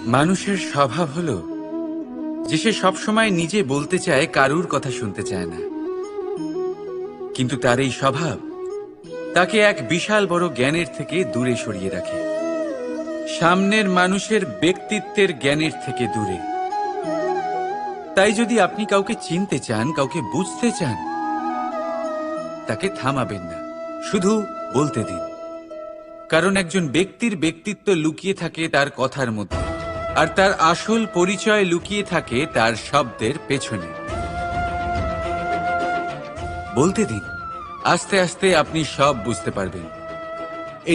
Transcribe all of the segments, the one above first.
মানুষের স্বভাব হলো যে সে সবসময় নিজে বলতে চায়, কারুর কথা শুনতে চায় না। কিন্তু তার এই স্বভাব তাকে এক বিশাল বড় জ্ঞানের থেকে দূরে সরিয়ে রাখে, সামনের মানুষের ব্যক্তিত্বের জ্ঞানের থেকে দূরে। তাই যদি আপনি কাউকে চিনতে চান, কাউকে বুঝতে চান, তাকে থামাবেন না, শুধু বলতে দিন। কারণ একজন ব্যক্তির ব্যক্তিত্ব লুকিয়ে থাকে তার কথার মধ্যে, আর তার আসল পরিচয় লুকিয়ে থাকে তার শব্দের পেছনে। বলতে দিন, আস্তে আস্তে আপনি সব বুঝতে পারবেন।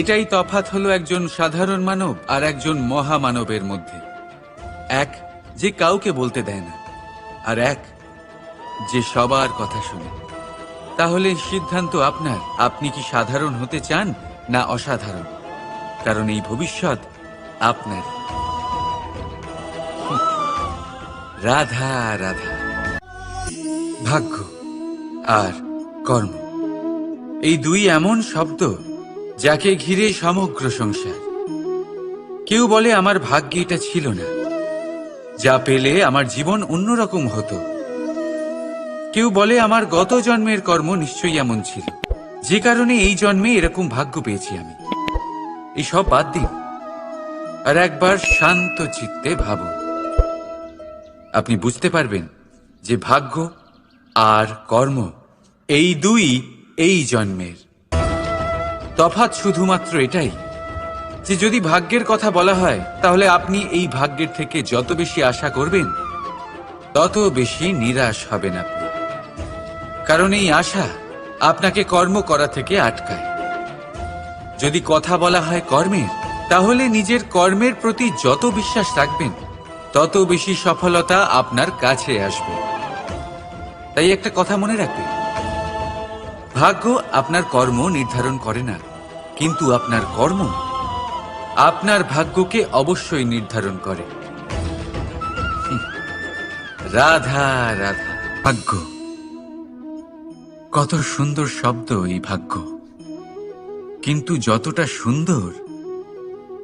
এটাই তফাৎ হলো একজন সাধারণ মানব আর একজন মহামানবের মধ্যে। এক যে কাউকে বলতে দেয় না, আর এক যে সবার কথা শুনে। তাহলে সিদ্ধান্ত আপনার, আপনি কি সাধারণ হতে চান না অসাধারণ? কারণ এই ভবিষ্যৎ আপনার। রাধা রাধা। ভাগ্য আর কর্ম, এই দুই এমন শব্দ যাকে ঘিরে সমগ্র সংসার। কেউ বলে আমার ভাগ্যে এটা ছিল না, যা পেলে আমার জীবন অন্যরকম হতো। কেউ বলে আমার গত জন্মের কর্ম নিশ্চয়ই এমন ছিল, যে কারণে এই জন্মে এরকম ভাগ্য পেয়েছি আমি। এসব বাদ দিন আর একবার শান্ত চিত্তে ভাবুন। আপনি বুঝতে পারবেন যে ভাগ্য আর কর্ম এই দুই এই জন্মের। তফাৎ শুধুমাত্র এটাই যে যদি ভাগ্যের কথা বলা হয়, তাহলে আপনি এই ভাগ্যের থেকে যত বেশি আশা করবেন তত বেশি নিরাশ হবেন আপনি। কারণ এই আশা আপনাকে কর্ম করা থেকে আটকায়। যদি কথা বলা হয় কর্মের, তাহলে নিজের কর্মের প্রতি যত বিশ্বাস রাখবেন তত বেশি সফলতা আপনার কাছে আসবে। তাই একটা কথা মনে রাখবেন, ভাগ্য আপনার কর্ম নির্ধারণ করে না, কিন্তু আপনার কর্ম আপনার ভাগ্যকে অবশ্যই নির্ধারণ করে। রাধা রাধা। ভাগ্য, কত সুন্দর শব্দ এই ভাগ্য। কিন্তু যতটা সুন্দর,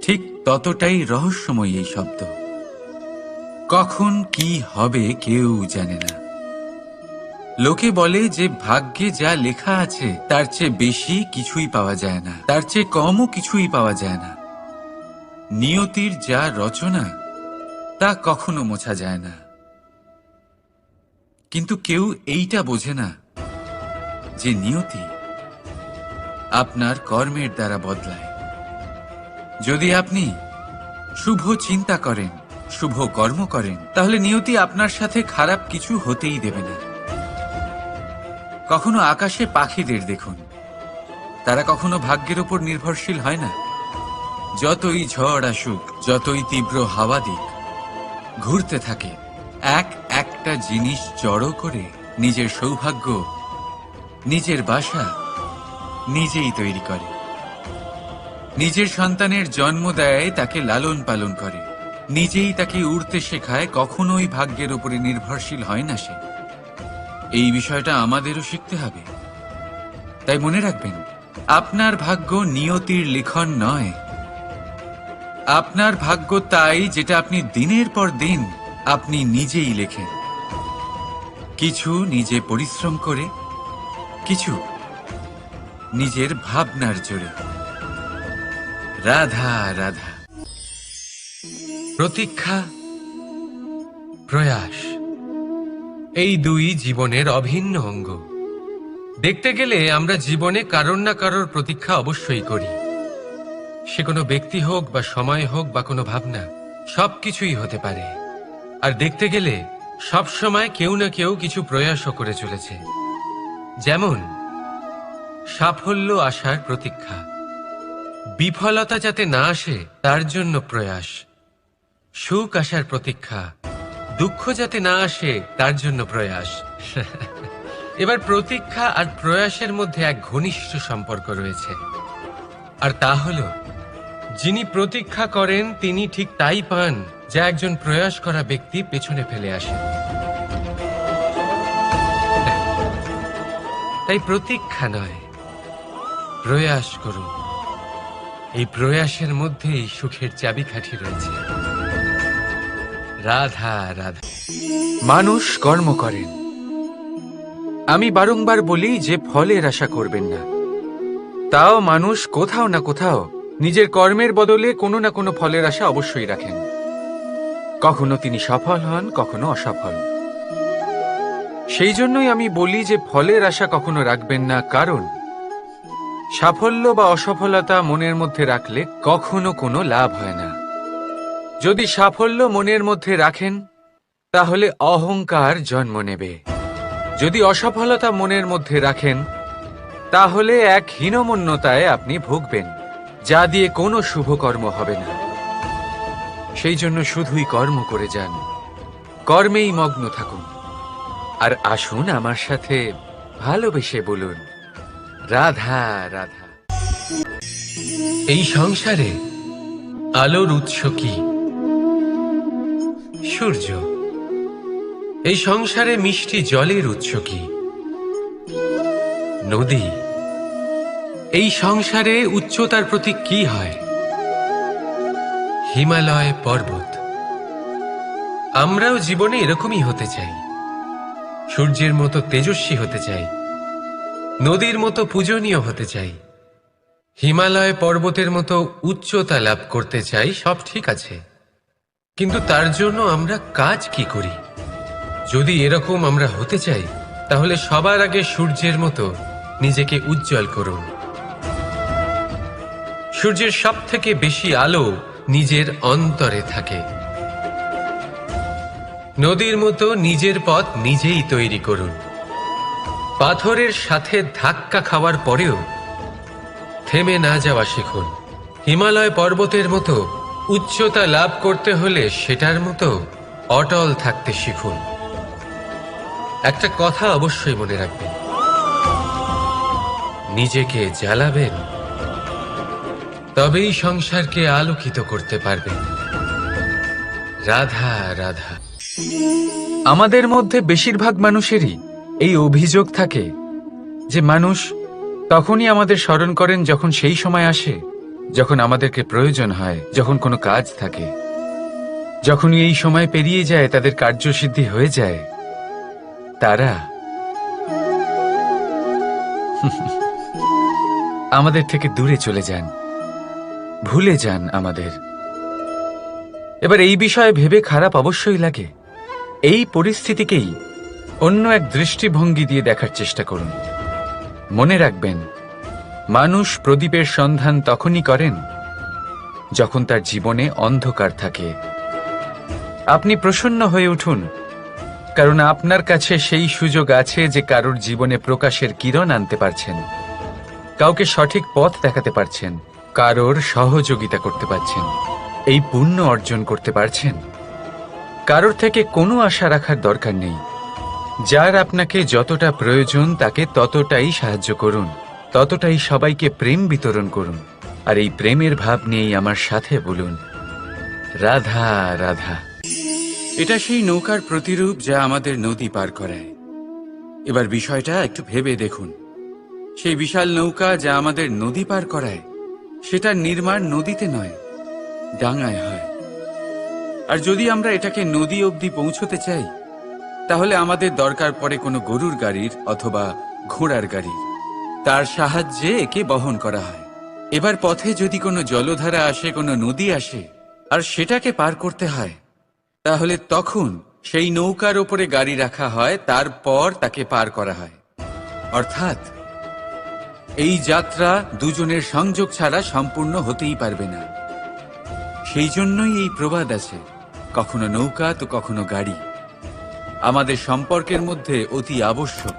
ঠিক ততটাই রহস্যময় এই শব্দ। কখন কি হবে কেউ জানে না। লোকে বলে যে ভাগ্যে যা লেখা আছে তার চেয়ে বেশি কিছুই পাওয়া যায় না, তার চেয়ে কমও কিছুই পাওয়া যায় না। নিয়তির যা রচনা তা কখনো মোছা যায় না। কিন্তু কেউ এইটা বোঝে না যে নিয়তি আপনার কর্মের দ্বারা বদলায়। যদি আপনি শুভ চিন্তা করেন, শুভ কর্ম করেন, তাহলে নিয়তি আপনার সাথে খারাপ কিছু হতেই দেবে না। কখনো আকাশে পাখিদের দেখুন, তারা কখনো ভাগ্যের উপর নির্ভরশীল হয় না। যতই ঝড় আসুক, যতই তীব্র হাওয়া দিক, ঘুরতে থাকে, একটা জিনিস জড়ো করে নিজের সৌভাগ্য, নিজের বাসা নিজেই তৈরি করে। নিজের সন্তানের জন্ম দেয়, তাকে লালন পালন করে, নিজেই তাকে উড়তে শেখায়, কখনোই ভাগ্যের উপরে নির্ভরশীল হয় না সে। এই বিষয়টা আমাদেরও শিখতে হবে। তাই মনে রাখবেন, আপনার ভাগ্য নিয়তির লিখন নয়। আপনার ভাগ্য তাই যেটা আপনি দিনের পর দিন আপনি নিজেই লেখেন। কিছু নিজে পরিশ্রম করে, কিছু নিজের ভাবনার জোরে। রাধা রাধা। প্রতীক্ষা, প্রয়াস, এই দুই জীবনের অভিন্ন অঙ্গ। দেখতে গেলে আমরা জীবনে কারোর না কারোর প্রতীক্ষা অবশ্যই করি। সে কোনো ব্যক্তি হোক বা সময় হোক বা কোনো ভাবনা, সবকিছুই হতে পারে। আর দেখতে গেলে সব সময় কেউ না কেউ কিছু প্রয়াসও করে চলেছে। যেমন সাফল্য আসার প্রতীক্ষা, বিফলতা যাতে না আসে তার জন্য প্রয়াস, সুখ আসার প্রতীক্ষা, দুঃখ যাতে না আসে তার জন্য প্রয়াস। এবার প্রতীক্ষা আর প্রয়াসের মধ্যে এক ঘনিষ্ঠ সম্পর্ক রয়েছে, আর তা হল যিনি প্রতীক্ষা করেন তিনি ঠিক তাই পান যা একজন প্রয়াস করা ব্যক্তি পেছনে ফেলে আসে। তাই প্রতীক্ষা নয়, প্রয়াস করুন। এই প্রয়াসের মধ্যেই সুখের চাবিকাঠি রয়েছে। রাধা রাধা। মানুষ কর্ম করেন। আমি বারংবার বলি যে ফলের আশা করবেন না। তাও মানুষ কোথাও না কোথাও নিজের কর্মের বদলে কোনো না কোনো ফলের আশা অবশ্যই রাখেন। কখনো তিনি সফল হন, কখনো অসফল। সেই জন্যই আমি বলি যে ফলের আশা কখনো রাখবেন না, কারণ সাফল্য বা অসফলতা মনের মধ্যে রাখলে কখনো কোনো লাভ হয় না। যদি সাফল্য মনের মধ্যে রাখেন তাহলে অহংকার জন্ম নেবে। যদি অসফলতা মনের মধ্যে রাখেন তাহলে এক হীনমন্যতায় আপনি ভুগবেন, যা দিয়ে কোনো শুভকর্ম হবে না। সেই জন্য শুধুই কর্ম করে যান, কর্মেই মগ্ন থাকুন। আর আসুন আমার সাথে ভালোবেসে বলুন, রাধা রাধা। এই সংসারে আলোর উৎস কি? সূর্য। এই সংসারে মিষ্টি জলের উৎস কি? নদী। এই সংসারে উচ্চতার প্রতীক কি হয়? হিমালয় পর্বত। আমরাও জীবনে এরকমই হতে চাই, সূর্যের মতো তেজস্বী হতে চাই, নদীর মতো পূজনীয় হতে চাই, হিমালয় পর্বতের মতো উচ্চতা লাভ করতে চাই। সব ঠিক আছে, কিন্তু তার জন্য আমরা কাজ কি করি? যদি এরকম আমরা হতে চাই তাহলে সবার আগে সূর্যের মতো নিজেকে উজ্জ্বল করুন। সূর্যের সব থেকে বেশি আলো নিজের অন্তরে থাকে। নদীর মতো নিজের পথ নিজেই তৈরি করুন। পাথরের সাথে ধাক্কা খাওয়ার পরেও থেমে না যাওয়া শিখুন। হিমালয় পর্বতের মতো উচ্চতা লাভ করতে হলে সেটার মতো অটল থাকতে শিখুন। একটা কথা অবশ্যই মনে রাখবেন, নিজেকে জ্বালাবেন তবেই সংসারকে আলোকিত করতে পারবেন। রাধা রাধা। আমাদের মধ্যে বেশিরভাগ মানুষেরই এই অভিযোগ থাকে যে মানুষ তখনই আমাদের স্মরণ করেন যখন সেই সময় আসে যখন আমাদেরকে প্রয়োজন হয়, যখন কোনো কাজ থাকে। যখনই এই সময় পেরিয়ে যায়, তাদের কার্যসিদ্ধি হয়ে যায়, তারা আমাদের থেকে দূরে চলে যান, ভুলে যান আমাদের। এবার এই বিষয়ে ভেবে খারাপ অবশ্যই লাগে। এই পরিস্থিতিকেই অন্য এক দৃষ্টিভঙ্গি দিয়ে দেখার চেষ্টা করুন। মনে রাখবেন, মানুষ প্রদীপের সন্ধান তখনই করেন যখন তার জীবনে অন্ধকার থাকে। আপনি প্রসন্ন হয়ে উঠুন, কারণ আপনার কাছে সেই সুযোগ আছে যে কারোর জীবনে প্রকাশের কিরণ আনতে পারছেন, কাউকে সঠিক পথ দেখাতে পারছেন, কারোর সহযোগিতা করতে পারছেন, এই পুণ্য অর্জন করতে পারছেন। কারোর থেকে কোনো আশা রাখার দরকার নেই। যার আপনাকে যতটা প্রয়োজন তাকে ততটাই সাহায্য করুন, ততটাই সবাইকে প্রেম বিতরণ করুন। আর এই প্রেমের ভাব নিয়েই আমার সাথে বলুন, রাধা রাধা। এটা সেই নৌকার প্রতিরূপ যা আমাদের নদী পার করায়। এবার বিষয়টা একটু ভেবে দেখুন। সেই বিশাল নৌকা যা আমাদের নদী পার করায়, সেটার নির্মাণ নদীতে নয়, ডাঙায় হয়। আর যদি আমরা এটাকে নদী অবধি পৌঁছতে চাই, তাহলে আমাদের দরকার পড়ে কোনো গরুর গাড়ির অথবা ঘোড়ার গাড়ির। তার সাহায্যে একে বহন করা হয়। এবার পথে যদি কোনো জলধারা আসে, কোনো নদী আসে, আর সেটাকে পার করতে হয়, তাহলে তখন সেই নৌকার ওপরে গাড়ি রাখা হয়, তারপর তাকে পার করা হয়। অর্থাৎ এই যাত্রা দুজনের সংযোগ ছাড়া সম্পূর্ণ হতেই পারবে না। সেই জন্যই এই প্রবাদ আছে, কখনো নৌকা তো কখনো গাড়ি। আমাদের সম্পর্কের মধ্যে অতি আবশ্যক,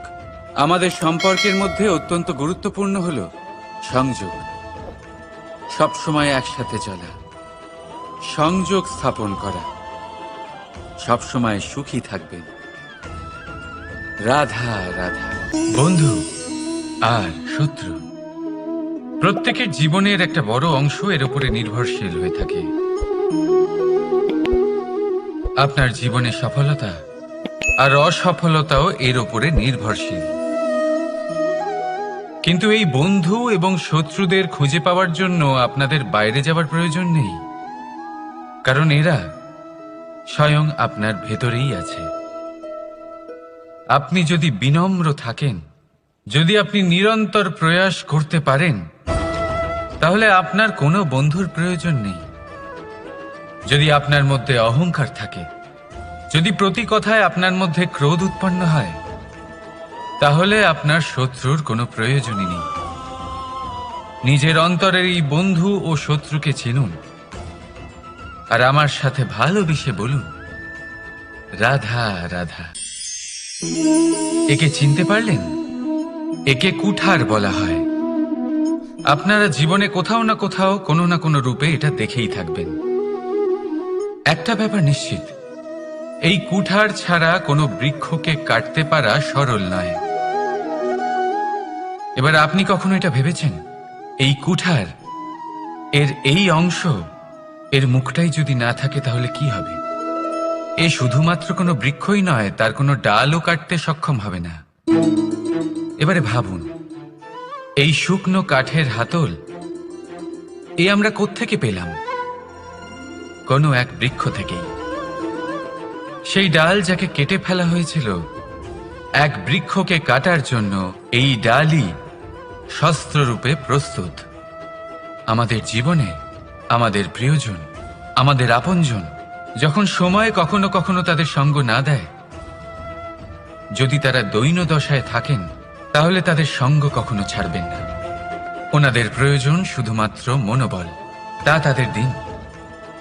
আমাদের সম্পর্কের মধ্যে অত্যন্ত গুরুত্বপূর্ণ হল সংযোগ। সবসময় একসাথে চলা, সংযোগ স্থাপন করা। সবসময় সুখী থাকবেন। রাধা রাধা। বন্ধু আর শত্রু, প্রত্যেকের জীবনের একটা বড় অংশ এর উপরে নির্ভরশীল হয়ে থাকে। আপনার জীবনের সফলতা আর অসফলতাও এর উপরে নির্ভরশীল। কিন্তু এই বন্ধু এবং শত্রুদের খুঁজে পাওয়ার জন্য আপনাদের বাইরে যাওয়ার প্রয়োজন নেই, কারণ এরা স্বয়ং আপনার ভেতরেই আছে। আপনি যদি বিনম্র থাকেন, যদি আপনি নিরন্তর প্রয়াস করতে পারেন, তাহলে আপনার কোনো বন্ধুর প্রয়োজন নেই। যদি আপনার মধ্যে অহংকার থাকে, যদি প্রতি কথায় আপনার মধ্যে ক্রোধ উৎপন্ন হয়, তাহলে আপনার শত্রুর কোনো প্রয়োজনই নেই। নিজের অন্তরের এই বন্ধু ও শত্রুকে চিনুন, আর আমার সাথে ভালোবেসে বলুন, রাধা রাধা। একে চিনতে পারলেন? একে কুঠার বলা হয়। আপনারা জীবনে কোথাও না কোথাও কোনো না কোনো রূপে এটা দেখেই থাকবেন। একটা ব্যাপার নিশ্চিত, এই কুঠার ছাড়া কোনো বৃক্ষকে কাটতে পারা সরল নয়। এবার আপনি কখনো এটা ভেবেছেন, এই কুঠার, এর এই অংশ, এর মুখটাই যদি না থাকে তাহলে কি হবে? এ শুধুমাত্র কোনো বৃক্ষই নয়, তার কোনো ডালও কাটতে সক্ষম হবে না। এবারে ভাবুন, এই শুকনো কাঠের হাতল এ আমরা কোত্থেকে পেলাম? কোনো এক বৃক্ষ থেকেই। সেই ডাল যাকে কেটে ফেলা হয়েছিল এক বৃক্ষকে কাটার জন্য, এই ডালই শস্ত্ররূপে প্রস্তুত। আমাদের জীবনে আমাদের প্রিয়জন, আমাদের আপনজন যখন সময় কখনো কখনো তাদের সঙ্গ না দেয়, যদি তারা দৈন্য দশায় থাকেন, তাহলে তাদের সঙ্গ কখনো ছাড়বেন না। ওনাদের প্রয়োজন শুধুমাত্র মনোবল। তা তাদের দিন,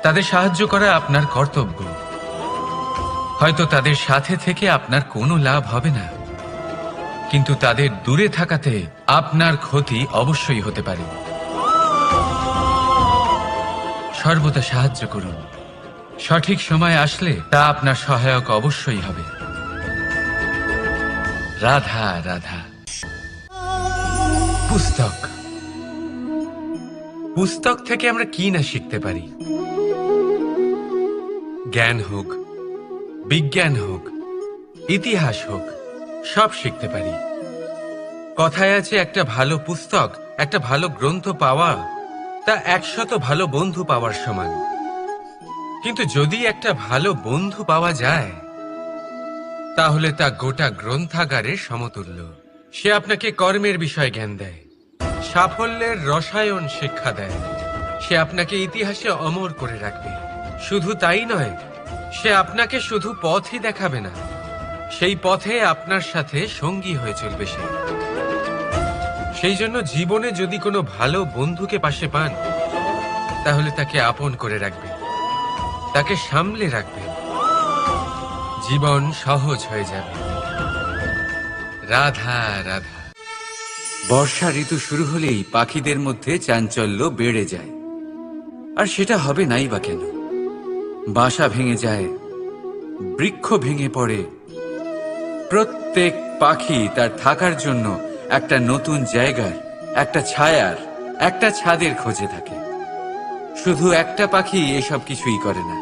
তাদের সাহায্য করা আপনার কর্তব্য। হয়তো তাদের সাথে থেকে আপনার কোনো লাভ হবে না, কিন্তু তাদের দূরে থাকাতে আপনার ক্ষতি অবশ্যই হতে পারে। সর্বদা সাহায্য করুন, সঠিক সময় আসলে তা আপনার সহায়ক অবশ্যই হবে। রাধা রাধা। পুস্তক, পুস্তক থেকে আমরা কি না শিখতে পারি। জ্ঞান হোক, বিজ্ঞান হোক, ইতিহাস হোক, সব শিখতে পারি। কথায় আছে, একটা ভালো পুস্তক, একটা ভালো গ্রন্থ পাওয়া তা 100 ভালো বন্ধু পাওয়ার সমান। কিন্তু যদি একটা ভালো বন্ধু পাওয়া যায়, তাহলে তা গোটা গ্রন্থাগারের সমতুল্য। সে আপনাকে কর্মের বিষয়ে জ্ঞান দেয়, সাফল্যের রসায়ন শিক্ষা দেয়, সে আপনাকে ইতিহাসে অমর করে রাখবে। শুধু তাই নয়, সে আপনাকে শুধু পথই দেখাবে না, সেই পথে আপনার সাথে সঙ্গী হয়ে চলবে সে। সেই জন্য জীবনে যদি কোনো ভালো বন্ধুকে পাশে পান, তাহলে তাকে আপন করে রাখবেন, তাকে সামলে রাখবেন, জীবন সহজ হয়ে যাবে। রাধা রাধা। বর্ষা ঋতু শুরু হলেই পাখিদের মধ্যে চাঞ্চল্য বেড়ে যায়। আর সেটা হবে নাই বা কেন? বাসা ভেঙে যায়, বৃক্ষ ভেঙে পড়ে, প্রত্যেক পাখি তার থাকার জন্য একটা নতুন জায়গার, একটা ছায়ার, একটা ছাদের খোঁজে থাকে। শুধু একটা পাখি এসব কিছুই করে না।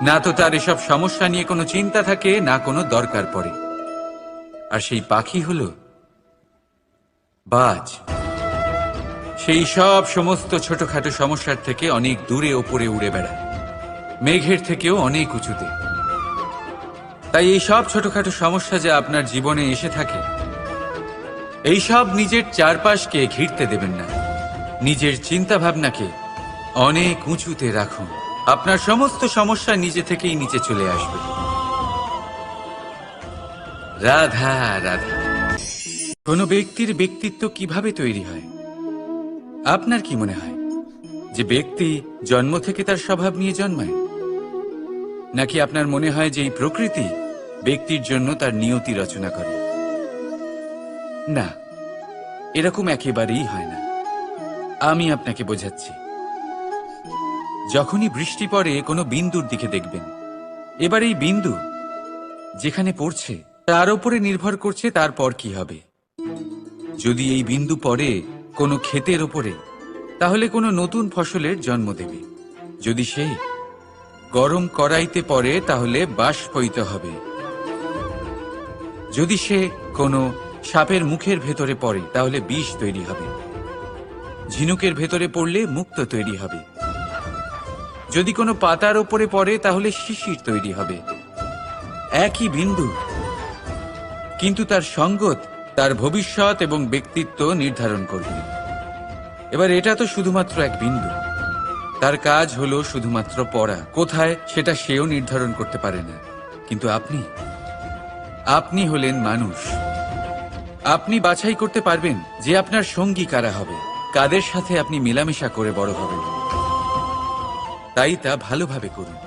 না তো তার এসব সমস্যা নিয়ে কোনো চিন্তা থাকে, না কোনো দরকার পড়ে। আর সেই পাখি হলো বাজ। সেই সব সমস্ত ছোটখাটো সমস্যার থেকে অনেক দূরে ওপরে উড়ে বেড়ায়, মেঘের থেকেও অনেক উঁচুতে। তাই এই সব ছোটখাটো সমস্যা যা আপনার জীবনে এসে থাকে, এই সব নিজের চারপাশকে ঘিরতে দেবেন না। নিজের চিন্তা ভাবনাকে অনেক উঁচুতে রাখুন। আপনার সমস্ত সমস্যা নিজে থেকেই নিচে চলে আসবে। রাধা রাধা। কোনো ব্যক্তির ব্যক্তিত্ব কিভাবে তৈরি হয়? আপনার কি মনে হয় যে ব্যক্তি জন্ম থেকে তার স্বভাব নিয়ে জন্মায়? নাকি আপনার মনে হয় যে এই প্রকৃতি ব্যক্তির জন্য তার নিয়তি রচনা করে? না, এরকম একেবারেই হয় না। আমি আপনাকে বোঝাচ্ছি। যখনই বৃষ্টি পড়ে কোনো বিন্দুর দিকে দেখবেন। এবার এই বিন্দু যেখানে পড়ছে তার উপরে নির্ভর করছে তারপর কি হবে। যদি এই বিন্দু পড়ে কোনো ক্ষেতের ওপরে, তাহলে কোনো নতুন ফসলের জন্ম দেবে। যদি সে গরম কড়াইতে পড়ে, তাহলে বাষ্পীত হবে। যদি সে কোনো সাপের মুখের ভেতরে পড়ে, তাহলে বিষ তৈরি হবে। ঝিনুকের ভেতরে পড়লে মুক্তো তৈরি হবে। যদি কোনো পাতার ওপরে পড়ে তাহলে শিশির তৈরি হবে। একই বিন্দু, কিন্তু তার সঙ্গত তার ভবিষ্যৎ এবং ব্যক্তিত্ব নির্ধারণ করবে। এবার এটা তো শুধুমাত্র এক বিন্দু, তার কাজ হলো শুধুমাত্র পড়া। কোথায় সেটা সেও নির্ধারণ করতে পারে না। কিন্তু আপনি হলেন মানুষ। আপনি বাছাই করতে পারবেন যে আপনার সঙ্গী কারা হবে, কাদের সাথে আপনি মেলামেশা করে বড় হবেন। তাই তা ভালোভাবে করুন,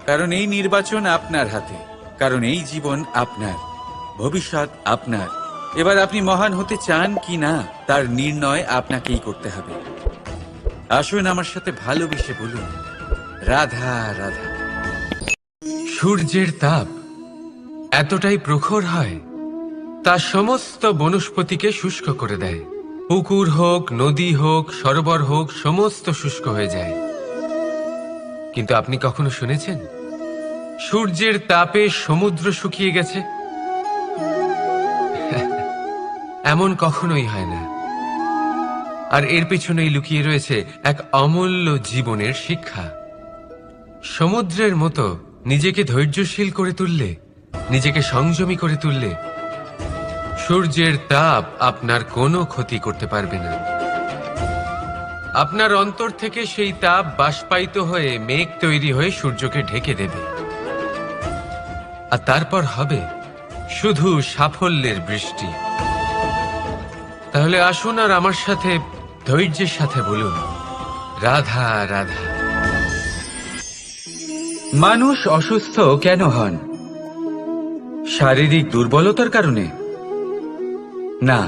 কারণ এই নির্বাচন আপনার হাতে, কারণ এই জীবন আপনার, ভবিষ্যৎ আপনার। এবার আপনি মহান হতে চান কি না তার নির্ণয় আপনাকেই করতে হবে। আসুন আমার সাথে ভালোবেসে বলুন, রাধা রাধা। সূর্যের তাপ এতটাই প্রখর হয়, তা সমস্ত বনস্পতিকে শুষ্ক করে দেয়। পুকুর হোক, নদী হোক, সরোবর হোক, সমস্ত শুষ্ক হয়ে যায়। কিন্তু আপনি কখনো শুনেছেন সূর্যের তাপে সমুদ্র শুকিয়ে গেছে? এমন কখনোই হয় না। আর এর পেছনেই লুকিয়ে রয়েছে এক অমূল্য জীবনের শিক্ষা। সমুদ্রের মতো নিজেকে ধৈর্যশীল করে তুললে, নিজেকে সংযমী করে তুললে, সূর্যের তাপ আপনার কোনো ক্ষতি করতে পারবে না। আপনার অন্তর থেকে সেই তাপ বাষ্পায়িত হয়ে মেঘ তৈরি হয়ে সূর্যকে ঢেকে দেবে, আর তারপর হবে শুধু সাফল্যের বৃষ্টি। তাহলে আসুন আর আমার সাথে ধৈর্যের সাথে বলুন, রাধা রাধা। মানুষ অসুস্থ কেন হন? শারীরিক দুর্বলতার কারণে? না,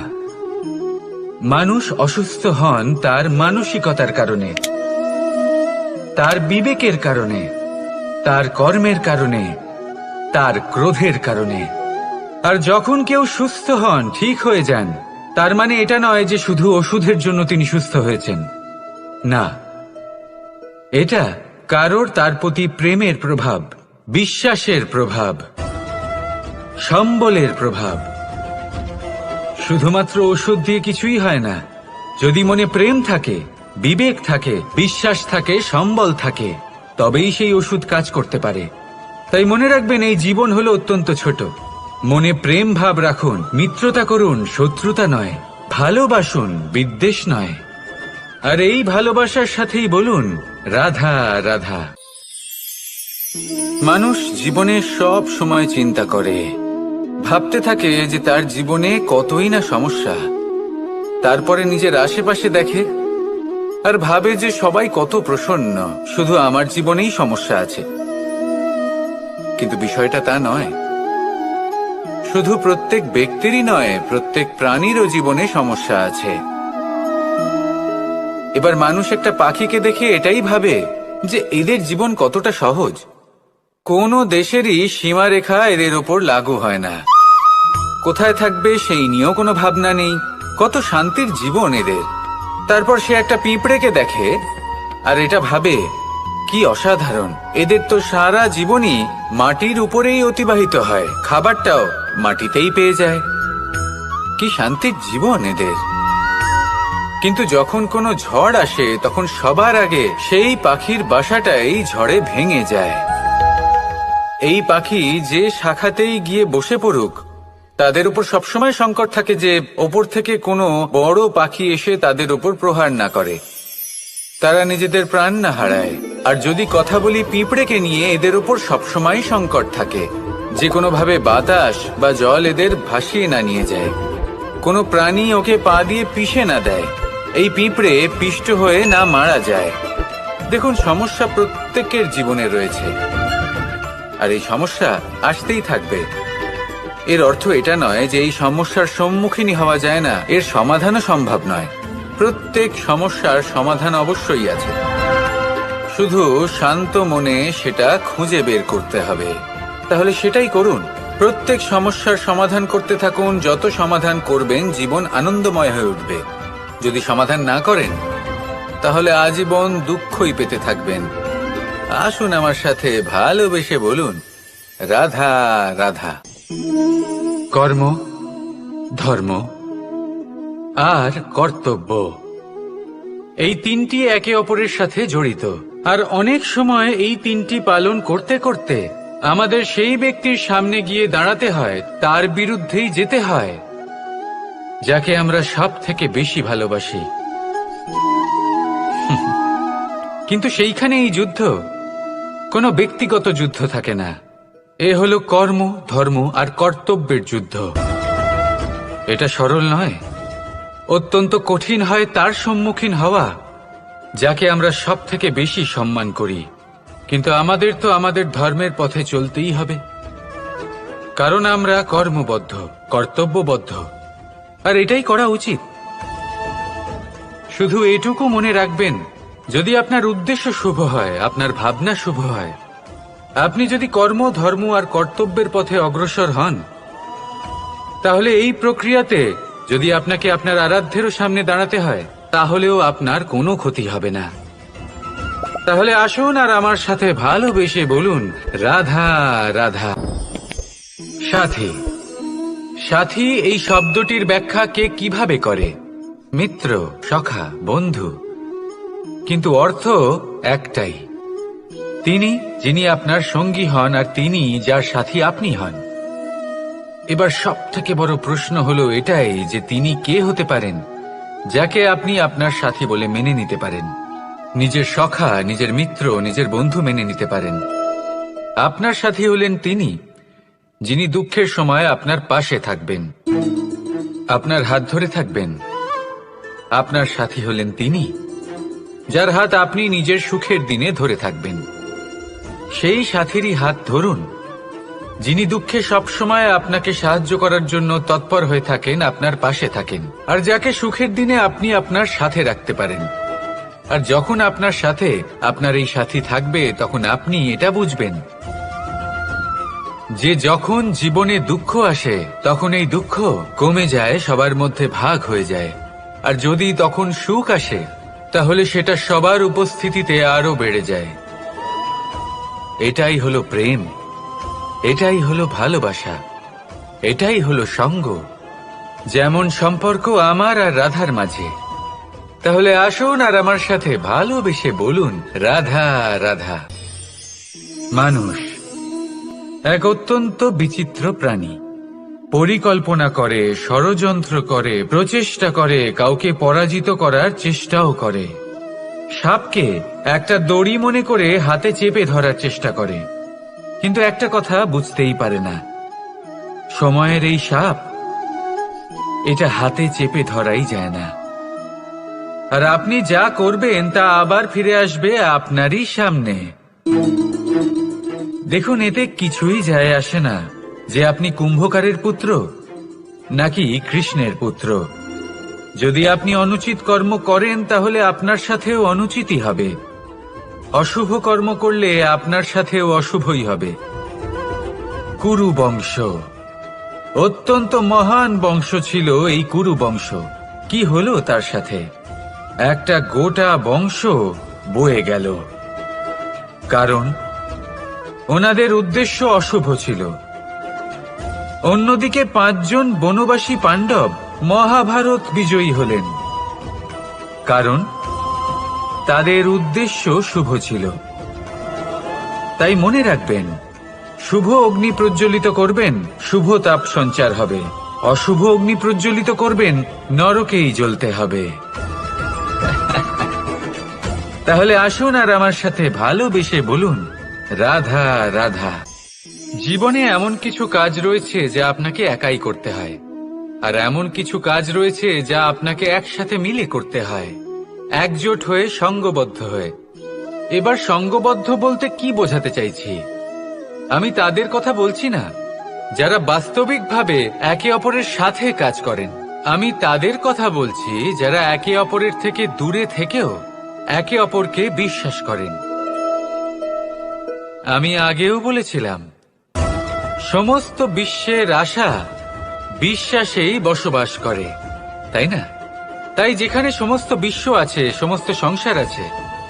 মানুষ অসুস্থ হন তার মানসিকতার কারণে, তার বিবেকের কারণে, তার কর্মের কারণে, তার ক্রোধের কারণে। আর যখন কেউ সুস্থ হন, ঠিক হয়ে যান, তার মানে এটা নয় যে শুধু ওষুধের জন্য তিনি সুস্থ হয়েছেন। না, এটা কারোর তার প্রতি প্রেমের প্রভাব, বিশ্বাসের প্রভাব, সম্বলের প্রভাব। শুধুমাত্র ওষুধ দিয়ে কিছুই হয় না। যদি মনে প্রেম থাকে, বিবেক থাকে, বিশ্বাস থাকে, সম্বল থাকে, তবেই সেই ওষুধ কাজ করতে পারে। তাই মনে রাখবেন, এই জীবন হলো অত্যন্ত ছোট। মনে প্রেম ভাব রাখুন, মিত্রতা করুন, শত্রুতা নয়। ভালোবাসুন, বিদ্বেষ নয়। আর এই ভালোবাসার সাথেই বলুন, রাধা রাধা। মানুষ জীবনে সব সময় চিন্তা করে, ভাবতে থাকে যে তার জীবনে কতই না সমস্যা। তারপরে নিজের আশেপাশে দেখে আর ভাবে যে সবাই কত প্রসন্ন, শুধু আমার জীবনেই সমস্যা আছে। কিন্তু বিষয়টা তা নয়। শুধু প্রত্যেক ব্যক্তিরই নয়, প্রত্যেক প্রাণীরও জীবনে সমস্যা আছে। এবার মানুষ একটা পাখিকে দেখে এটাই ভাবে যে এদের জীবন কতটা সহজ। কোনো দেশেরই সীমারেখা এদের ওপর লাগু হয় না। কোথায় থাকবে সেই নিয়েও কোনো ভাবনা নেই। কত শান্তির জীবন এদের। তারপর সে একটা পিঁপড়েকে দেখে আর এটা ভাবে, কি অসাধারণ, এদের তো সারা জীবনই মাটির উপরেই অতিবাহিত হয়, খাবারটাও মাটিতেই পেয়ে যায়। কি শান্তির জীবন এদের। কিন্তু যখন কোনো ঝড় আসে, তখন সবার আগে সেই পাখির বাসাটাই ঝড়ে ভেঙে যায়। এই পাখি যে শাখাতেই গিয়ে বসে পড়ুক, তাদের উপর সবসময় সংকট থাকে যে ওপর থেকে কোনো বড় পাখি এসে তাদের উপর প্রহার না করে, তারা নিজেদের প্রাণ না হারায়। আর যদি কথা বলি পিঁপড়েকে নিয়ে, এদের উপর সবসময় সংকট থাকে যে কোনোভাবে বাতাস বা জল এদের ভাসিয়ে না নিয়ে যায়, কোনো প্রাণী ওকে পা দিয়ে পিষে না দেয়, এই পিঁপড়ে পিষ্ট হয়ে না মারা যায়। দেখুন, সমস্যা প্রত্যেকের জীবনে রয়েছে, আর এই সমস্যা আসতেই থাকবে। এর অর্থ এটা নয় যে এই সমস্যার সম্মুখীনই হওয়া যায় না, এর সমাধানও সম্ভব নয়। প্রত্যেক সমস্যার সমাধান অবশ্যই আছে, শুধু শান্ত মনে সেটা খুঁজে বের করতে হবে। তাহলে সেটাই করুন, প্রত্যেক সমস্যার সমাধান করতে থাকুন। যত সমাধান করবেন, জীবন আনন্দময় হয়ে উঠবে। যদি সমাধান না করেন, তাহলে আজীবন দুঃখই পেতে থাকবেন। আসুন আমার সাথে ভালোবেসে বলুন, রাধা রাধা। কর্ম, ধর্ম আর কর্তব্য, এই তিনটি একে অপরের সাথে জড়িত। আর অনেক সময় এই তিনটি পালন করতে করতে আমাদের সেই ব্যক্তির সামনে গিয়ে দাঁড়াতে হয়, তার বিরুদ্ধেই যেতে হয়, যাকে আমরা সব থেকে বেশি ভালোবাসি। কিন্তু সেইখানে এই যুদ্ধ কোনো ব্যক্তিগত যুদ্ধ থাকে না। এ হলো কর্ম, ধর্ম আর কর্তব্যের যুদ্ধ। এটা সরল নয়, অত্যন্ত কঠিন হয় তার সম্মুখীন হওয়া যাকে আমরা সব থেকে বেশি সম্মান করি। কিন্তু আমাদের তো আমাদের ধর্মের পথে চলতেই হবে, কারণ আমরা কর্মবদ্ধ, কর্তব্যবদ্ধ, আর এটাই করা উচিত। শুধু এটুকু মনে রাখবেন, যদি আপনার উদ্দেশ্য শুভ হয়, আপনার ভাবনা শুভ হয়, আপনি যদি কর্ম, ধর্ম আর কর্তব্যের পথে অগ্রসর হন, তাহলে এই প্রক্রিয়াতে যদি আপনাকে আপনার আরাধ্যেরও সামনে দাঁড়াতে হয়, তাহলেও আপনার কোনো ক্ষতি হবে না। তাহলে আসুন আর আমার সাথে ভালোবেসে বলুন, রাধা রাধা। সাথী। সাথী এই শব্দটির ব্যাখ্যা কে কিভাবে করে? মিত্র, সখা, বন্ধু। কিন্তু অর্থ একটাই, তিনি যিনি আপনার সঙ্গী হন আর তিনি যার সাথী আপনি হন। এবার সব থেকে বড় প্রশ্ন হলো এটাই যে তিনি কে হতে পারেন যাকে আপনি আপনার সাথী বলে মেনে নিতে পারেন, নিজের সখা, নিজের মিত্র, নিজের বন্ধু মেনে নিতে পারেন। আপনার সাথী হলেন তিনি যিনি দুঃখের সময় আপনার পাশে থাকবেন, আপনার হাত ধরে থাকবেন। আপনার সাথী হলেন তিনি যার হাত আপনি নিজের সুখের দিনে ধরে থাকবেন। সেই সাথীরই হাত ধরুন যিনি দুঃখে সবসময় আপনাকে সাহায্য করার জন্য তৎপর হয়ে থাকেন, আপনার পাশে থাকেন, আর যাকে সুখের দিনে আপনি আপনার সাথে রাখতে পারেন। আর যখন আপনার সাথে আপনার এই সাথী থাকবে, তখন আপনি এটা বুঝবেন যে যখন জীবনে দুঃখ আসে, তখন এই দুঃখ কমে যায়, সবার মধ্যে ভাগ হয়ে যায়। আর যদি তখন সুখ আসে, তাহলে সেটা সবার উপস্থিতিতে আরো বেড়ে যায়। এটাই হলো প্রেম, এটাই হলো ভালোবাসা, এটাই হলো সঙ্গ, যেমন সম্পর্ক আমার আর রাধার মাঝে। তাহলে আসুন আর আমার সাথে ভালোবেসে বলুন, রাধা রাধা। মানুষ এক অত্যন্ত বিচিত্র প্রাণী। পরিকল্পনা করে, ষড়যন্ত্র করে, প্রচেষ্টা করে, কাউকে পরাজিত করার চেষ্টাও করে। সাপকে একটা দড়ি মনে করে হাতে চেপে ধরার চেষ্টা করে, কিন্তু একটা কথা বুঝতেই পারে না, সময়ের এই সাপ, এটা হাতে চেপে ধরাই যায় না। আর আপনি যা করবেন তা আবার ফিরে আসবে আপনারই সামনে। দেখুন, এতে কিছুই যায় আসে না যে আপনি কুম্ভকারের পুত্র নাকি কৃষ্ণের পুত্র। যদি আপনি অনুচিত কর্ম করেন, তাহলে আপনার সাথেও অনুচিতই হবে। অশুভ কর্ম করলে আপনার সাথেও অশুভই হবে। কুরু বংশ অত্যন্ত মহান বংশ ছিল। এই কুরু বংশ কি হলো তার সাথে? একটা গোটা বংশ বয়ে গেল, কারণ ওনাদের উদ্দেশ্য অশুভ ছিল। অন্যদিকে 5 জন বনবাসী পাণ্ডব মহাভারত বিজয়ী হলেন, কারণ তাদের উদ্দেশ্য শুভ ছিল। তাই মনে রাখবেন, শুভ অগ্নি প্রজ্বলিত করবেন, শুভ তাপ সঞ্চার হবে। অশুভ অগ্নি প্রজ্বলিত করবেন, নরকেই জ্বলতে হবে। তাহলে আসুন আর আমার সাথে ভালোবেসে বলুন, রাধা রাধা। জীবনে এমন কিছু কাজ রয়েছে যা আপনাকে একাই করতে হয়, আর এমন কিছু কাজ রয়েছে যা আপনাকে একসাথে মিলে করতে হয়, একজোট হয়ে, সঙ্গবদ্ধ হয়ে। এবার সঙ্গবদ্ধ বলতে কি বোঝাতে চাইছি? আমি তাদের কথা বলছি না যারা বাস্তবিকভাবে একে অপরের সাথে কাজ করেন। আমি তাদের কথা বলছি যারা একে অপরের থেকে দূরে থেকেও একে অপরকে বিশ্বাস করেন। আমি আগেও বলেছিলাম, সমস্ত বিশ্বের আশা বিশ্বাসেই বসবাস করে, তাই না? তাই যেখানে সমস্ত বিশ্ব আছে, সমস্ত সংসার আছে,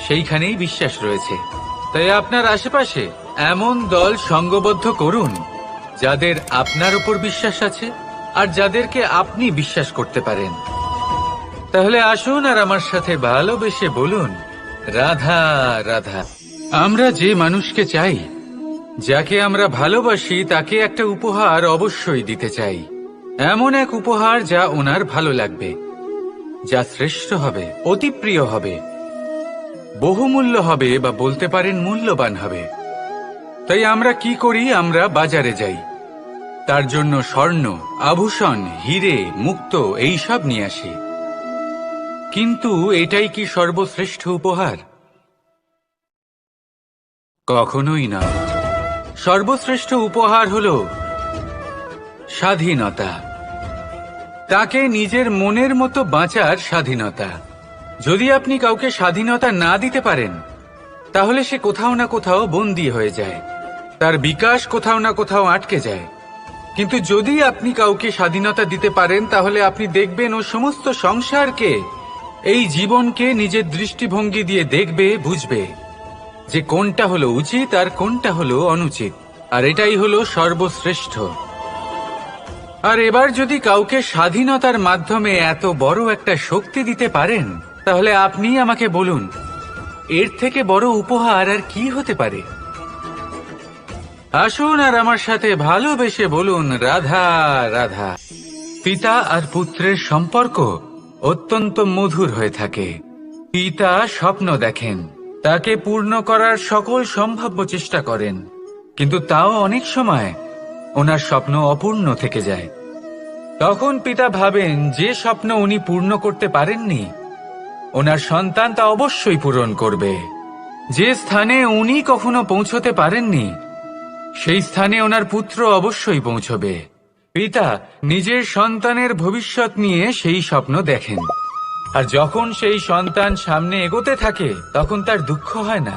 সেইখানেই বিশ্বাস রয়েছে। তাই আপনার আশেপাশে এমন দল সঙ্গবদ্ধ করুন যাদের আপনার উপর বিশ্বাস আছে আর যাদেরকে আপনি বিশ্বাস করতে পারেন। তাহলে আসুন আর আমার সাথে ভালোবেসে বলুন, রাধা রাধা। আমরা যে মানুষকে চাই, যাকে আমরা ভালোবাসি, তাকে একটা উপহার অবশ্যই দিতে চাই। এমন এক উপহার যা ওনার ভালো লাগবে, যা শ্রেষ্ঠ হবে, অতি প্রিয় হবে, বহুমূল্য হবে, বা বলতে পারেন মূল্যবান হবে। তাই আমরা কি করি? আমরা বাজারে যাই, তার জন্য স্বর্ণ, আভূষণ, হিরে, মুক্ত এইসব নিয়ে আসি। কিন্তু এটাই কি সর্বশ্রেষ্ঠ উপহার? কখনোই না। সর্বশ্রেষ্ঠ উপহার হলো স্বাধীনতা, তাকে নিজের মনের মতো বাঁচার স্বাধীনতা। যদি আপনি কাউকে স্বাধীনতা না দিতে পারেন, তাহলে সে কোথাও না কোথাও বন্দী হয়ে যায়, তার বিকাশ কোথাও না কোথাও আটকে যায়। কিন্তু যদি আপনি কাউকে স্বাধীনতা দিতে পারেন, তাহলে আপনি দেখবেন ও সমস্ত সংসারকে, এই জীবনকে নিজের দৃষ্টিভঙ্গি দিয়ে দেখবে, বুঝবে যে কোনটা হলো উচিত আর কোনটা হলো অনুচিত। আর এটাই হলো সর্বশ্রেষ্ঠ। আর এবার যদি কাউকে স্বাধীনতার মাধ্যমে এত বড় একটা শক্তি দিতে পারেন, তাহলে আপনি আমাকে বলুন, এর থেকে বড় উপহার আর কি হতে পারে? আসুন আর আমার সাথে ভালোবেসে বলুন, রাধা রাধা। পিতা আর পুত্রের সম্পর্ক অত্যন্ত মধুর হয়ে থাকে। পিতা স্বপ্ন দেখেন, তাকে পূর্ণ করার সকল সম্ভাব্য চেষ্টা করেন, কিন্তু তাও অনেক সময় ওনার স্বপ্ন অপূর্ণ থেকে যায়। তখন পিতা ভাবেন যে স্বপ্ন উনি পূর্ণ করতে পারেননি, ওনার সন্তান তা অবশ্যই পূরণ করবে। যে স্থানে উনি কখনো পৌঁছতে পারেননি, সেই স্থানে ওনার পুত্র অবশ্যই পৌঁছবে। পিতা নিজের সন্তানের ভবিষ্যৎ নিয়ে সেই স্বপ্ন দেখেন, আর যখন সেই সন্তান সামনে এগোতে থাকে, তখন তার দুঃখ হয় না,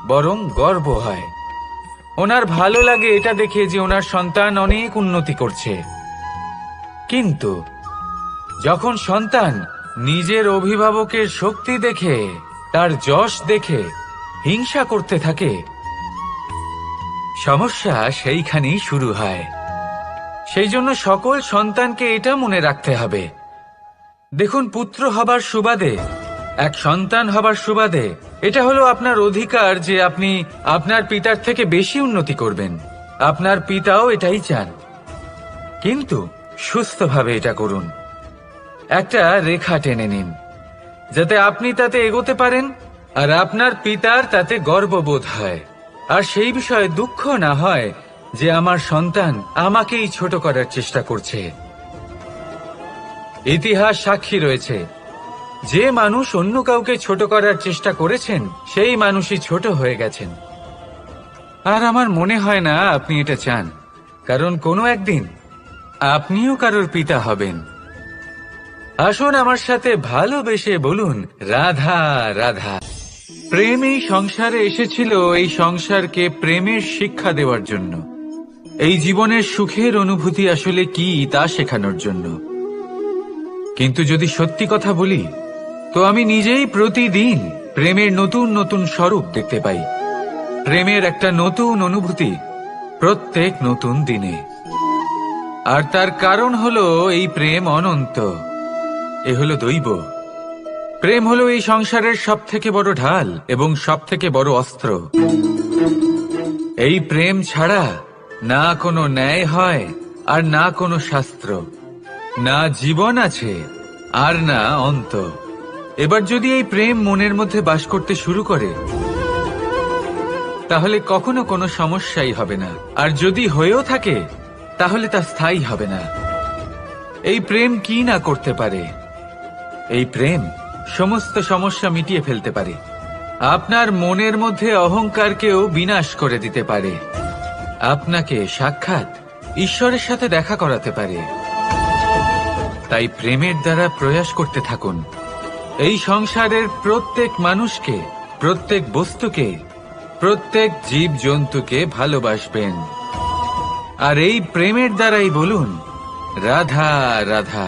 বরং গর্ব হয়। ওনার ভালো লাগে এটা দেখে যে ওনার সন্তান অনেক উন্নতি করছে। কিন্তু যখন সন্তান নিজের অভিভাবকের শক্তি দেখে, তার যশ দেখে হিংসা করতে থাকে, সমস্যা সেইখানেই শুরু হয়। সেই জন্য সকল সন্তানকে এটা মনে রাখতে হবে, দেখুন, পুত্র হবার সুবাদে, এক সন্তান হবার সুবাদে, এটা হলো আপনার অধিকার যে আপনি আপনার পিতার থেকে বেশি উন্নতি করবেন। আপনার পিতাও এটাই চান, কিন্তু সুস্থভাবে এটা করুন। একটা রেখা টেনে নিন, যাতে আপনি তাতে এগোতে পারেন আর আপনার পিতার তাতে গর্ববোধ হয়, আর সেই বিষয়ে দুঃখ না হয় যে আমার সন্তান আমাকেই ছোট করার চেষ্টা করছে। ইতিহাস সাক্ষী রয়েছে, যে মানুষ অন্য কাউকে ছোট করার চেষ্টা করেছেন, সেই মানুষই ছোট হয়ে গেছেন। আর আমার মনে হয় না আপনি এটা চান, কারণ কোনো একদিন আপনিও কারোর পিতা হবেন। আসুন আমার সাথে ভালোবেসে বলুন, রাধা রাধা। প্রেম এই সংসারে এসেছিল এই সংসারকে প্রেমের শিক্ষা দেওয়ার জন্য, এই জীবনের সুখের অনুভূতি আসলে কি তা শেখানোর জন্য। কিন্তু যদি সত্যি কথা বলি, তো আমি নিজেই প্রতিদিন প্রেমের নতুন নতুন স্বরূপ দেখতে পাই, প্রেমের একটা নতুন অনুভূতি প্রত্যেক নতুন দিনে। আর তার কারণ হলো এই প্রেম অনন্ত, এ হলো দৈব। প্রেম হলো এই সংসারের সব থেকে বড় ঢাল এবং সব থেকে বড় অস্ত্র। এই প্রেম ছাড়া না কোনো ন্যায় হয় আর না কোনো শাস্ত্র, না জীবন আছে আর না অন্ত। এবার যদি এই প্রেম মনের মধ্যে বাস করতে শুরু করে, তাহলে কখনো কোনো সমস্যাই হবে না, আর যদি হয়েও থাকে তাহলে তা স্থায়ী হবে না। এই প্রেম কি না করতে পারে? এই প্রেম সমস্ত সমস্যা মিটিয়ে ফেলতে পারে, আপনার মনের মধ্যে অহংকারকেও বিনাশ করে দিতে পারে, আপনাকে সাক্ষাৎ ঈশ্বরের সাথে দেখা করাতে পারে। তাই প্রেমের দ্বারা প্রয়াস করতে থাকুন, এই সংসারের প্রত্যেক মানুষকে, প্রত্যেক বস্তুকে, প্রত্যেক জীব জন্তুকে ভালোবাসবেন। আর এই প্রেমের দ্বারাই বলুন, রাধা রাধা।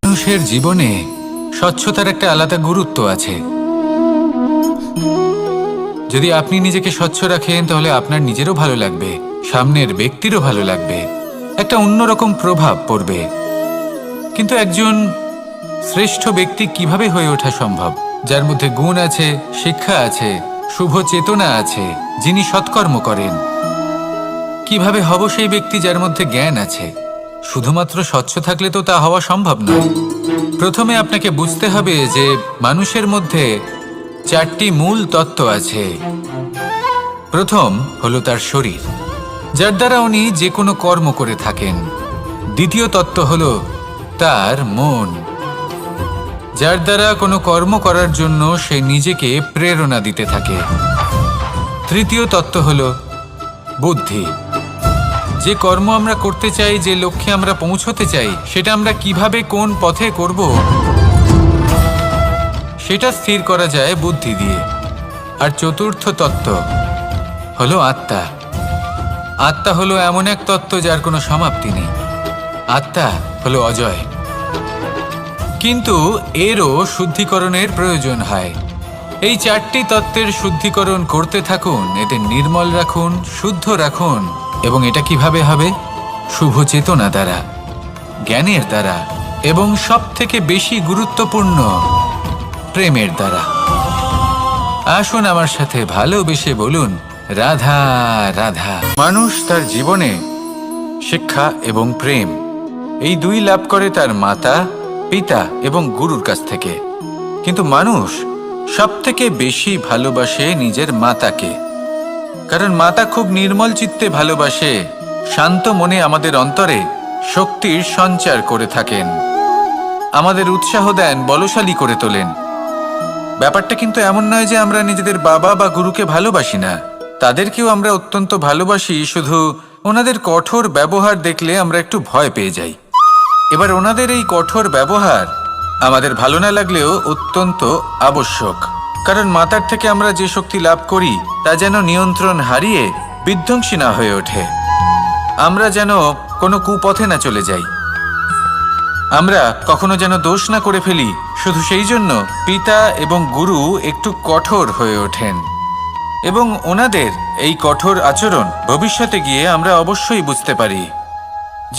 মানুষের জীবনে স্বচ্ছতার একটা আলাদা গুরুত্ব আছে। যদি আপনি নিজেকে স্বচ্ছ রাখেন, তাহলে আপনার নিজেরও ভালো লাগবে, সামনের ব্যক্তিরও ভালো লাগবে, একটা অন্যরকম প্রভাব পড়বে। কিন্তু একজন শ্রেষ্ঠ ব্যক্তি কিভাবে হয়ে ওঠা সম্ভব? যার মধ্যে গুণ আছে, শিক্ষা আছে, শুভ চেতনা আছে, যিনি সৎকর্ম করেন। কিভাবে হব সেই ব্যক্তি যার মধ্যে জ্ঞান আছে? শুধুমাত্র স্বচ্ছ থাকলে তো তা হওয়া সম্ভব নয়। প্রথমে আপনাকে বুঝতে হবে যে মানুষের মধ্যে 4টি মূল তত্ত্ব আছে। প্রথম হলো তার শরীর, যার দ্বারা উনি যে কোনো কর্ম করে থাকেন। দ্বিতীয় তত্ত্ব হলো তার মন, যার দ্বারা কোনো কর্ম করার জন্য সে নিজেকে প্রেরণা দিতে থাকে। তৃতীয় তত্ত্ব হলো বুদ্ধি, যে কর্ম আমরা করতে চাই, যে লক্ষ্যে আমরা পৌঁছতে চাই, সেটা আমরা কিভাবে কোন পথে করব সেটা স্থির করা যায় বুদ্ধি দিয়ে। আর চতুর্থ তত্ত্ব হলো আত্মা। আত্মা হলো এমন এক তত্ত্ব যার কোনো সমাপ্তি নেই। আত্মা হলো অজয়, কিন্তু এরও শুদ্ধিকরণের প্রয়োজন হয়। এই 4টি তত্ত্বের শুদ্ধিকরণ করতে থাকুন, এদের নির্মল রাখুন, শুদ্ধ রাখুন। এবং এটা কিভাবে হবে? শুভ চেতনা দ্বারা, জ্ঞানের দ্বারা, এবং সবথেকে বেশি গুরুত্বপূর্ণ প্রেমের দ্বারা। আসুন আমার সাথে ভালোবেসে বলুন, রাধা রাধা। মানুষ তার জীবনে শিক্ষা এবং প্রেম এই দুই লাভ করে তার মাতা, পিতা এবং গুরুর কাছ থেকে। কিন্তু মানুষ সবথেকে বেশি ভালোবাসে নিজের মাতাকে, কারণ মাতা খুব নির্মল চিত্তে ভালোবাসে, শান্ত মনে আমাদের অন্তরে শক্তির সঞ্চার করে থাকেন, আমাদের উৎসাহ দেন, বলশালী করে তোলেন। ব্যাপারটা কিন্তু এমন নয় যে আমরা নিজেদের বাবা বা গুরুকে ভালোবাসি না, তাদেরকেও আমরা অত্যন্ত ভালোবাসি, শুধু ওনাদের কঠোর ব্যবহার দেখলে আমরা একটু ভয় পেয়ে যাই। এবার ওনাদের এই কঠোর ব্যবহার আমাদের ভালো না লাগলেও অত্যন্ত আবশ্যক, কারণ মাতার থেকে আমরা যে শক্তি লাভ করি তা যেন নিয়ন্ত্রণ হারিয়ে বিধ্বংসী না হয়ে ওঠে, আমরা যেন কোনো কুপথে না চলে যাই, আমরা কখনো যেন দোষ না করে ফেলি। শুধু সেই জন্য পিতা এবং গুরু একটু কঠোর হয়ে ওঠেন, এবং ওনাদের এই কঠোর আচরণ ভবিষ্যতে গিয়ে আমরা অবশ্যই বুঝতে পারি।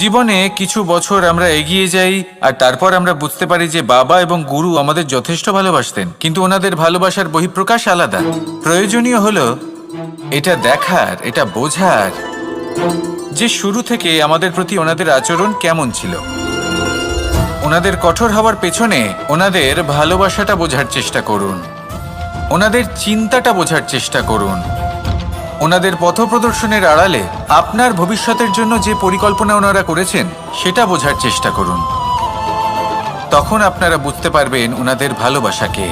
জীবনে কিছু বছর আমরা এগিয়ে যাই আর তারপর আমরা বুঝতে পারি যে বাবা এবং গুরু আমাদের যথেষ্ট ভালোবাসতেন, কিন্তু ওনাদের ভালোবাসার বহিঃপ্রকাশ আলাদা। প্রয়োজনীয় হলো এটা দেখার, এটা বোঝার যে শুরু থেকে আমাদের প্রতি ওনাদের আচরণ কেমন ছিল। ওনাদের কঠোর হওয়ার পেছনে ওনাদের ভালোবাসাটা বোঝার চেষ্টা করুন, ওনাদের চিন্তাটা বোঝার চেষ্টা করুন, ওনাদের পথপ্রদর্শনের আড়ালে আপনার ভবিষ্যতের জন্য যে পরিকল্পনা ওনারা করেছেন সেটা বোঝার চেষ্টা করুন। তখন আপনারা বুঝতে পারবেন ওনাদের ভালোবাসাকে।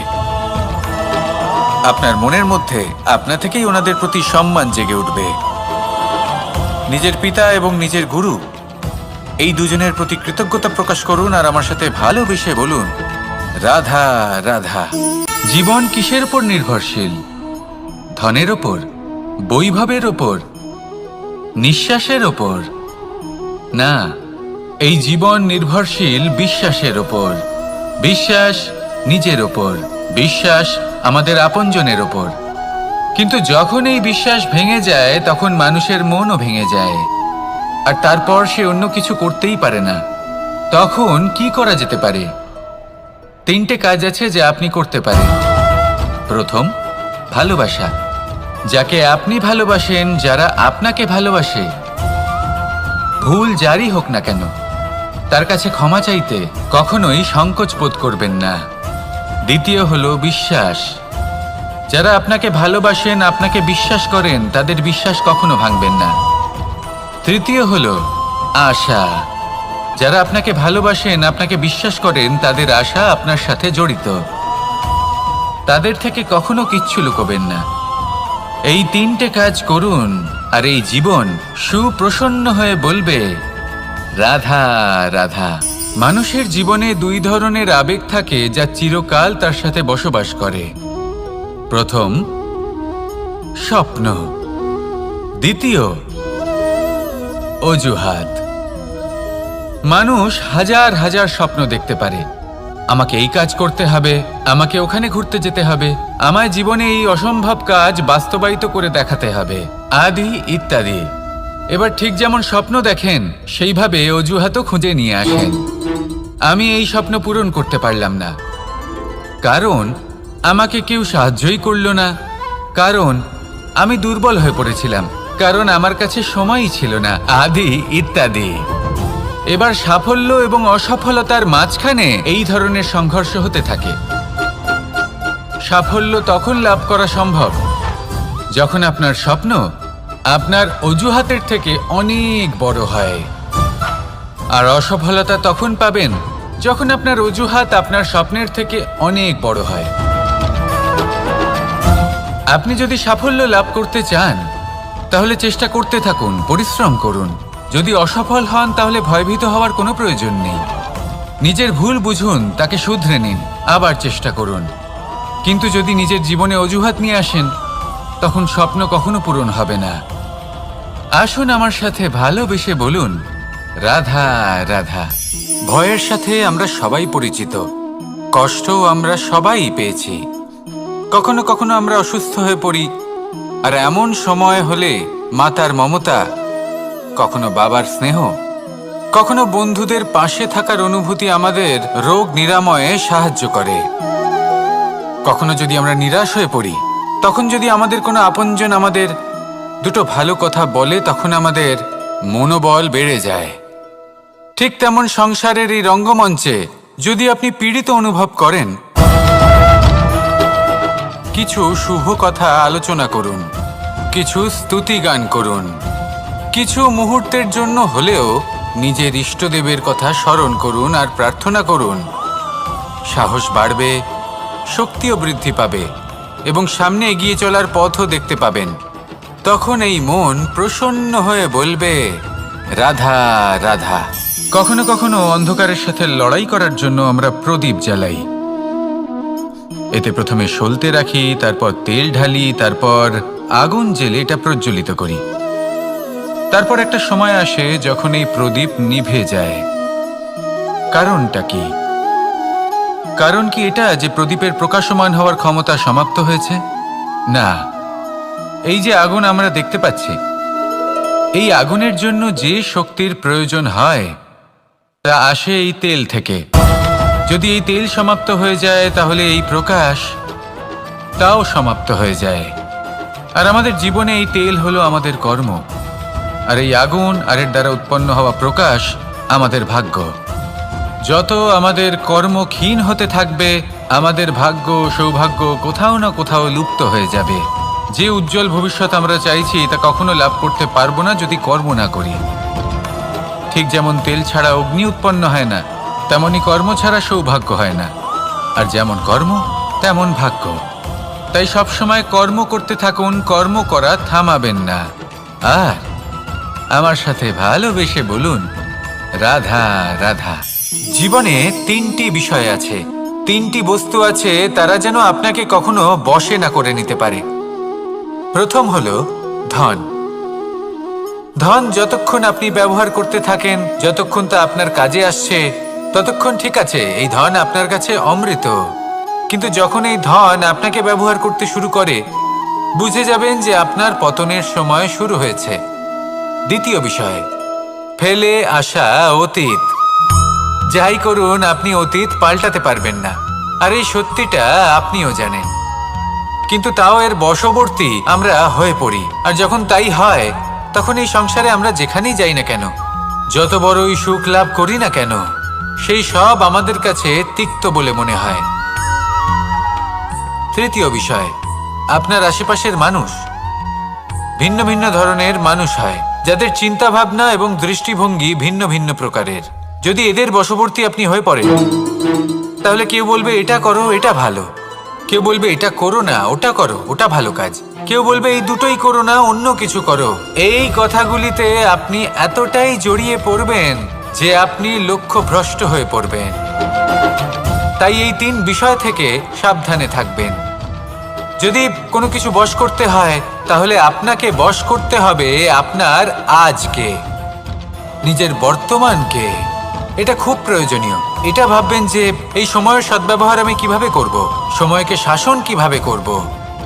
আপনার মনের মধ্যে আপনা থেকেই ওনাদের প্রতি সম্মান জেগে উঠবে। নিজের পিতা এবং নিজের গুরু এই দুজনের প্রতি কৃতজ্ঞতা প্রকাশ করুন আর আমার সাথে ভালোবেসে বলুন, রাধা রাধা। জীবন কিসের উপর নির্ভরশীল? ধনের ওপর, বৈভবের ওপর, নিঃশ্বাসের ওপর? না, এই জীবন নির্ভরশীল বিশ্বাসের ওপর। বিশ্বাস নিজের ওপর, বিশ্বাস আমাদের আপনজনের ওপর। কিন্তু যখন এই বিশ্বাস ভেঙে যায় তখন মানুষের মনও ভেঙে যায়, আর তারপর সে অন্য কিছু করতেই পারে না। তখন কি করা যেতে পারে? 3টে কাজ আছে যা আপনি করতে পারেন। প্রথম, ভালোবাসা। যাকে আপনি ভালোবাসেন, যারা আপনাকে ভালোবাসে, ভুল যারই হোক না কেন, তার কাছে ক্ষমা চাইতে কখনোই সংকোচ বোধ করবেন না। দ্বিতীয় হলো বিশ্বাস। যারা আপনাকে ভালোবাসেন, আপনাকে বিশ্বাস করেন, তাদের বিশ্বাস কখনো ভাঙবেন না। তৃতীয় হলো আশা। যারা আপনাকে ভালোবাসেন, আপনাকে বিশ্বাস করেন, তাদের আশা আপনার সাথে জড়িত, তাদের থেকে কখনো কিচ্ছু লুকোবেন না। এই 3টে কাজ করুন আর এই জীবন সুপ্রসন্ন হয়ে বলবে, রাধা রাধা। মানুষের জীবনে 2 ধরনের আবেগ থাকে যা চিরকাল তার সাথে বসবাস করে। প্রথম, স্বপ্ন। দ্বিতীয়, অজুহাত। মানুষ হাজার হাজার স্বপ্ন দেখতে পারে। আমাকে এই কাজ করতে হবে, আমাকে ওখানে ঘুরতে যেতে হবে, আমায় জীবনে এই অসম্ভব কাজ বাস্তবায়িত করে দেখাতে হবে, আদি ইত্যাদি। এবার ঠিক যেমন স্বপ্ন দেখেন সেইভাবে অজুহাতও খুঁজে নিয়ে আসেন। আমি এই স্বপ্ন পূরণ করতে পারলাম না, কারণ আমাকে কেউ সাহায্যই করলো না, কারণ আমি দুর্বল হয়ে পড়েছিলাম, কারণ আমার কাছে সময়ই ছিল না, আদি ইত্যাদি। এবার সাফল্য এবং অসফলতার মাঝখানে এই ধরনের সংঘর্ষ হতে থাকে। সাফল্য তখন লাভ করা সম্ভব যখন আপনার স্বপ্ন আপনার অজুহাতের থেকে অনেক বড় হয়, আর অসফলতা তখন পাবেন যখন আপনার অজুহাত আপনার স্বপ্নের থেকে অনেক বড় হয়। আপনি যদি সাফল্য লাভ করতে চান তাহলে চেষ্টা করতে থাকুন, পরিশ্রম করুন। যদি অসফল হন তাহলে ভয়ভীত হওয়ার কোনো প্রয়োজন নেই। নিজের ভুল বুঝুন, তাকে শুধরে নিন, আবার চেষ্টা করুন। কিন্তু যদি নিজের জীবনে অজুহাত নিয়ে আসেন তখন স্বপ্ন কখনো পূরণ হবে না। আসুন আমার সাথে ভালোবেসে বলুন, রাধা রাধা। ভয়ের সাথে আমরা সবাই পরিচিত, কষ্টও আমরা সবাই পেয়েছি। কখনো কখনো আমরা অসুস্থ হয়ে পড়ি, আর এমন সময় হলে মাতার মমতা, কখনো বাবার স্নেহ, কখনো বন্ধুদের পাশে থাকার অনুভূতি আমাদের রোগ নিরাময়ে সাহায্য করে। কখনো যদি আমরা নিরাশ হয়ে পড়ি, তখন যদি আমাদের কোনো আপনজন আমাদের দুটো ভালো কথা বলে, তখন আমাদের মনোবল বেড়ে যায়। ঠিক তেমন সংসারের এই রঙ্গমঞ্চে যদি আপনি পীড়িত অনুভব করেন, কিছু শুভ কথা আলোচনা করুন, কিছু স্তুতি গান করুন, কিছু মুহূর্তের জন্য হলেও নিজের ইষ্টদেবের কথা স্মরণ করুন আর প্রার্থনা করুন। সাহস বাড়বে, শক্তিও বৃদ্ধি পাবে এবং সামনে এগিয়ে চলার পথও দেখতে পাবেন। তখন এই মন প্রসন্ন হয়ে বলবে, রাধা রাধা। কখনো কখনো অন্ধকারের সাথে লড়াই করার জন্য আমরা প্রদীপ জ্বালাই। এতে প্রথমে সলতে রাখি, তারপর তেল ঢালি, তারপর আগুন জেলে এটা প্রজ্বলিত করি। তারপর একটা সময় আসে যখন এই প্রদীপ নিভে যায়। কারণটা কি? কারণ কি এটা যে প্রদীপের প্রকাশমান হওয়ার ক্ষমতা সমাপ্ত হয়েছে? না, এই যে আগুন আমরা দেখতে পাচ্ছি, এই আগুনের জন্য যে শক্তির প্রয়োজন হয় তা আসে এই তেল থেকে। যদি এই তেল সমাপ্ত হয়ে যায় তাহলে এই প্রকাশ তাও সমাপ্ত হয়ে যায়। আর আমাদের জীবনে এই তেল হলো আমাদের কর্ম, আর এই আগুন আর এর দ্বারা উৎপন্ন হওয়া প্রকাশ আমাদের ভাগ্য। যত আমাদের কর্ম ক্ষীণ হতে থাকবে, আমাদের ভাগ্য সৌভাগ্য কোথাও না কোথাও লুপ্ত হয়ে যাবে। যে উজ্জ্বল ভবিষ্যৎ আমরা চাইছি তা কখনো লাভ করতে পারবো না যদি কর্ম না করি। ঠিক যেমন তেল ছাড়া অগ্নি উৎপন্ন হয় না, তেমনি কর্ম ছাড়া সৌভাগ্য হয় না। আর যেমন কর্ম তেমন ভাগ্য। তাই সবসময় কর্ম করতে থাকুন, কর্ম করা থামাবেন না। আর আমার সাথে ভালোবেসে বলুন, রাধা রাধা। জীবনে তিনটি বিষয় আছে, তিনটি বস্তু আছে, তারা যেন আপনাকে কখনো বশে না করে নিতে পারে। প্রথম হলো ধন। ধন যতক্ষণ আপনি ব্যবহার করতে থাকেন, যতক্ষণ তা আপনার কাজে আসছে, ততক্ষণ ঠিক আছে, এই ধন আপনার কাছে অমৃত। কিন্তু যখন এই ধন আপনাকে ব্যবহার করতে শুরু করে, বুঝে যাবেন যে আপনার পতনের সময় শুরু হয়েছে। দ্বিতীয় বিষয়, ফেলে আসা অতীত। যাই করুন, আপনি অতীত পাল্টাতে পারবেন না, আর এই সত্যিটা আপনিও জানেন। কিন্তু তাও এর বশবর্তী আমরা হয়ে পড়ি। আর যখন তাই হয়, তখন এই সংসারে আমরা যেখানেই যাই না কেন, যত বড়ই সুখ লাভ করি না কেন, সেই সব আমাদের কাছে তিক্ত বলে মনে হয়। তৃতীয় বিষয়, আপনার আশেপাশের মানুষ ভিন্ন ভিন্ন ধরনের মানুষ হয়, যাদের চিন্তা ভাবনা এবং দৃষ্টিভঙ্গি ভিন্ন ভিন্ন প্রকারের। যদি এদের বশবর্তী আপনি হয়ে পড়েন, তাহলে কেউ বলবে এটা করো, এটা ভালো। কেউ বলবে এটা করো না, ওটা করো, ওটা ভালো কাজ। কেউ বলবে এই দুটোই করো না, অন্য কিছু করো। এই কথাগুলিতে আপনি এতটাই জড়িয়ে পড়বেন যে আপনি লক্ষ্যভ্রষ্ট হয়ে পড়বেন। তাই এই তিন বিষয় থেকে সাবধানে থাকবেন। যদি কোনো কিছু বশ করতে হয়, তাহলে আপনাকে বশ করতে হবে আপনার আজকে, নিজের বর্তমানকে। এটা খুব প্রয়োজনীয়। এটা ভাববেন যে এই সময়ের সদ্ব্যবহার আমি কিভাবে করব, সময়কে শাসন কিভাবে করব,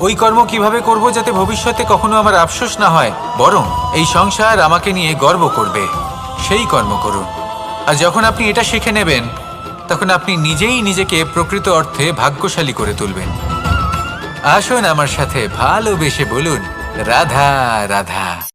ওই কর্ম কিভাবে করব যাতে ভবিষ্যতে কখনো আমার আফসোস না হয়, বরং এই সংসার আমাকে নিয়ে গর্ব করবে, সেই কর্ম করুন। আর যখন আপনি এটা শিখে নেবেন, তখন আপনি নিজেই নিজেকে প্রকৃত অর্থে ভাগ্যশালী করে তুলবেন। আসুন আমার সাথে ভালোবেসে বলুন রাধা রাধা।